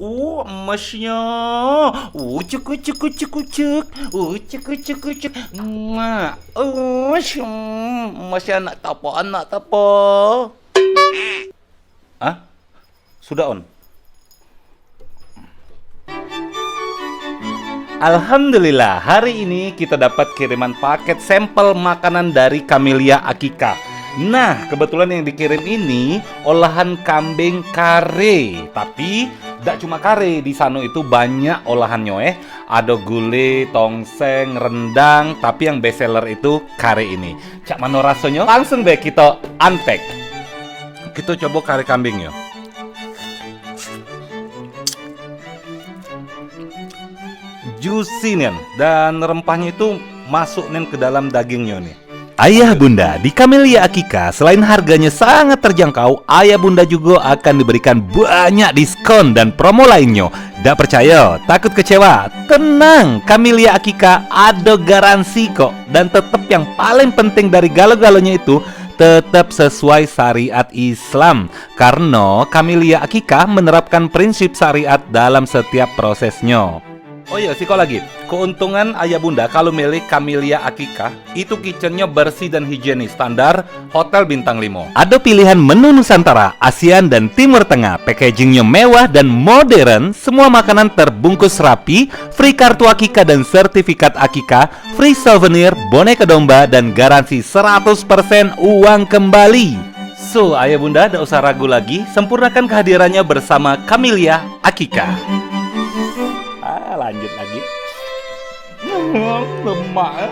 Emasnya. Ucuk ucuk ucuk ucuk. Ucuk ucuk ucuk. Masih anak tapo. Ah, sudah on. Alhamdulillah, hari ini kita dapat kiriman paket sampel makanan dari Camellia Akika. Nah, kebetulan yang dikirim ini olahan kambing kare. Tapi tidak cuma kare, di sana itu banyak olahannya. Ada gulai, tongseng, rendang. Tapi yang best seller itu kare ini. Cak mano rasanya? Langsung deh kita unpack. Kita coba kare kambingnya. Juicy nih, dan rempahnya itu masuk nih ke dalam dagingnya nih. Ayah bunda, di Camellia Akika selain harganya sangat terjangkau, ayah bunda juga akan diberikan banyak diskon dan promo lainnya. Tidak percaya? Takut kecewa? Tenang, Camellia Akika ada garansi kok. Dan tetap yang paling penting dari galo-galonya itu tetap sesuai syariat Islam. Karena Camellia Akika menerapkan prinsip syariat dalam setiap prosesnya. Oh iya, sih kok lagi. Keuntungan ayah bunda kalau milih Camellia Akika itu kitchennya bersih dan higienis standar hotel bintang 5. Ada pilihan menu Nusantara, ASEAN dan Timur Tengah. Packagingnya mewah dan modern. Semua makanan terbungkus rapi, free kartu Akika dan sertifikat Akika, free souvenir, boneka domba dan garansi 100% uang kembali. So, ayah bunda tidak usah ragu lagi, sempurnakan kehadirannya bersama Camellia Akika. Lanjut lagi. Lemak.